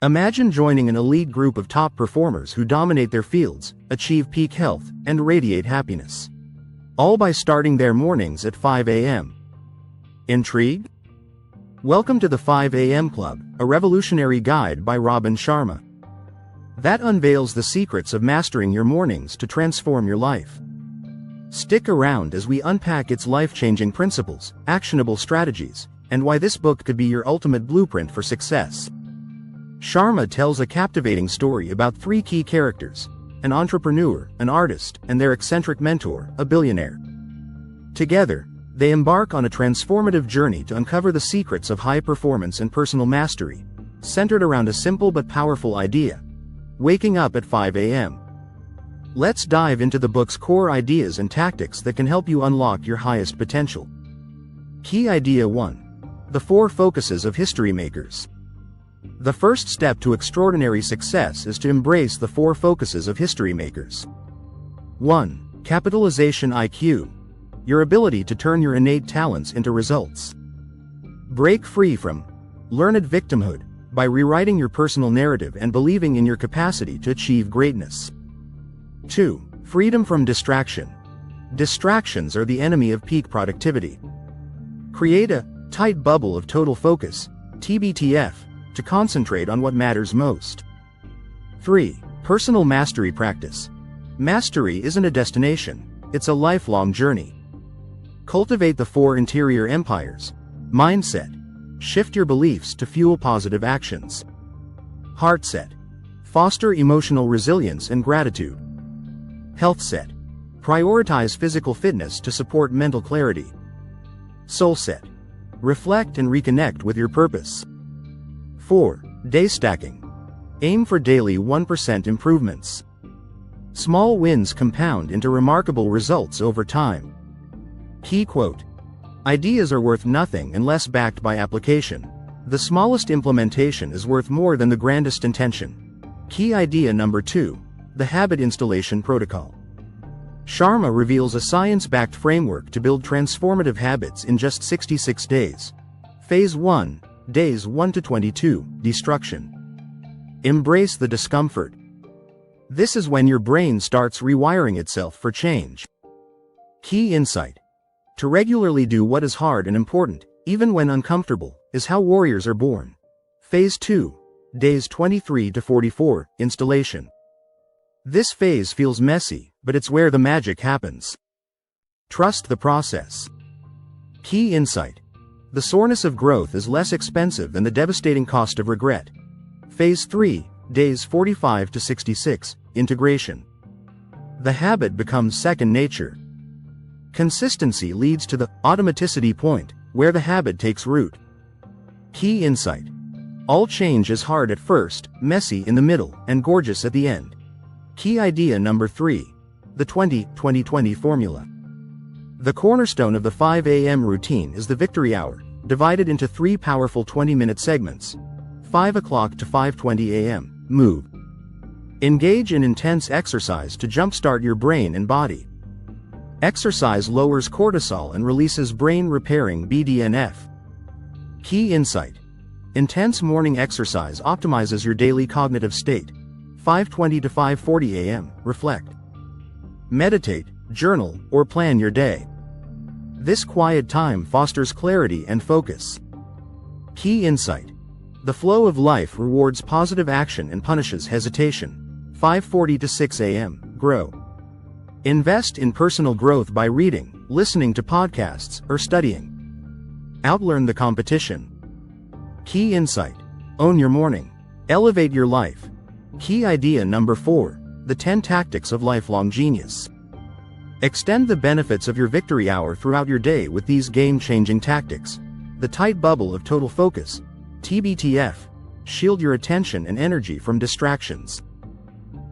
Imagine joining an elite group of top performers who dominate their fields, achieve peak health, and radiate happiness. All by starting their mornings at 5 a.m. Intrigued? Welcome to the 5 a.m. Club, a revolutionary guide by Robin Sharma that unveils the secrets of mastering your mornings to transform your life. Stick around as we unpack its life-changing principles, actionable strategies, and why this book could be your ultimate blueprint for success. Sharma tells a captivating story about three key characters: an entrepreneur, an artist, and their eccentric mentor, a billionaire. Together, they embark on a transformative journey to uncover the secrets of high performance and personal mastery, centered around a simple but powerful idea: waking up at 5 a.m. Let's dive into the book's core ideas and tactics that can help you unlock your highest potential. Key Idea 1. The 4 Focuses of History Makers. The first step to extraordinary success is to embrace the 4 focuses of history makers. 1. Capitalization IQ. Your ability to turn your innate talents into results. Break free from learned victimhood by rewriting your personal narrative and believing in your capacity to achieve greatness. 2. Freedom from distraction. Distractions are the enemy of peak productivity. Create a tight bubble of total focus, TBTF, to concentrate on what matters most. 3. Personal mastery practice. Mastery isn't a destination, it's a lifelong journey. Cultivate the 4 interior empires. Mindset. Shift your beliefs to fuel positive actions. Heartset. Foster emotional resilience and gratitude. Healthset. Prioritize physical fitness to support mental clarity. Soulset. Reflect and reconnect with your purpose. 4. Day stacking. Aim for daily 1% improvements. Small wins compound into remarkable results over time. Key quote. Ideas are worth nothing unless backed by application. The smallest implementation is worth more than the grandest intention. Key Idea number 2. The Habit Installation Protocol. Sharma reveals a science-backed framework to build transformative habits in just 66 days. Phase 1. Days 1 to 22, Destruction. Embrace the discomfort. This is when your brain starts rewiring itself for change. Key insight. To regularly do what is hard and important, even when uncomfortable, is how warriors are born. Phase 2. Days 23 to 44, Installation. This phase feels messy, but it's where the magic happens. Trust the process. Key insight. The soreness of growth is less expensive than the devastating cost of regret. Phase 3, Days 45 to 66, Integration. The habit becomes second nature. Consistency leads to the automaticity point, where the habit takes root. Key insight. All change is hard at first, messy in the middle, and gorgeous at the end. Key Idea number 3. The 20-20-20 Formula. The cornerstone of the 5 a.m. routine is the victory hour, divided into 3 powerful 20-minute segments. 5 o'clock to 5:20 a.m. Move. Engage in intense exercise to jumpstart your brain and body. Exercise lowers cortisol and releases brain-repairing BDNF. Key insight. Intense morning exercise optimizes your daily cognitive state. 5:20 to 5:40 a.m. Reflect. Meditate, journal, or plan your day. This quiet time fosters clarity and focus. Key insight. The flow of life rewards positive action and punishes hesitation. 5:40 to 6 a.m. Grow. Invest in personal growth by reading, listening to podcasts, or studying. Outlearn the competition. Key insight. Own your morning. Elevate your life. Key Idea number 4. The 10 Tactics of Lifelong Genius. Extend the benefits of your victory hour throughout your day with these game-changing tactics. The tight bubble of total focus, TBTF. Shield your attention and energy from distractions.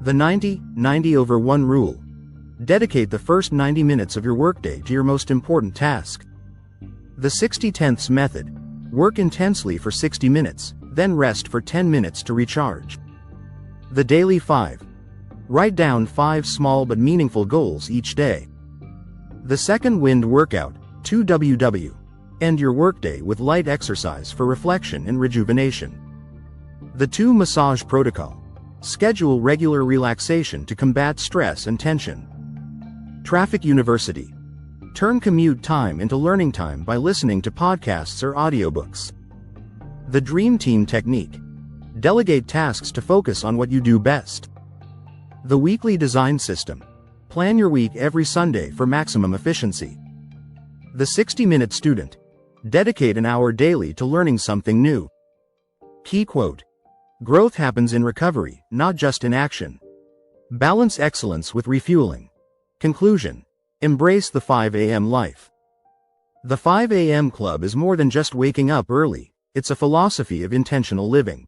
The 90-90/1 rule. Dedicate the first 90 minutes of your workday to your most important task. The 60/10ths method. Work intensely for 60 minutes, then rest for 10 minutes to recharge. The Daily 5. Write down 5 small but meaningful goals each day. The Second Wind Workout, 2WW. End your workday with light exercise for reflection and rejuvenation. The 2 Massage Protocol. Schedule regular relaxation to combat stress and tension. Traffic University. Turn commute time into learning time by listening to podcasts or audiobooks. The Dream Team Technique. Delegate tasks to focus on what you do best. The Weekly Design System. Plan your week every Sunday for maximum efficiency. The 60-Minute Student. Dedicate an hour daily to learning something new. Key quote. Growth happens in recovery, not just in action. Balance excellence with refueling. Conclusion. Embrace the 5 a.m. life. The 5 a.m. Club is more than just waking up early, it's a philosophy of intentional living.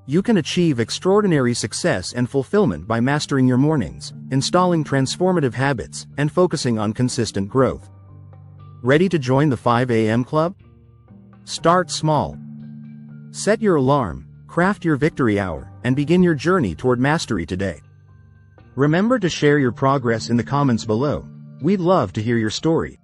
You can achieve extraordinary success and fulfillment by mastering your mornings, installing transformative habits, and focusing on consistent growth. Ready to join the 5 a.m. Club? Start small. Set your alarm, craft your victory hour, and begin your journey toward mastery today. Remember to share your progress in the comments below. We'd love to hear your story.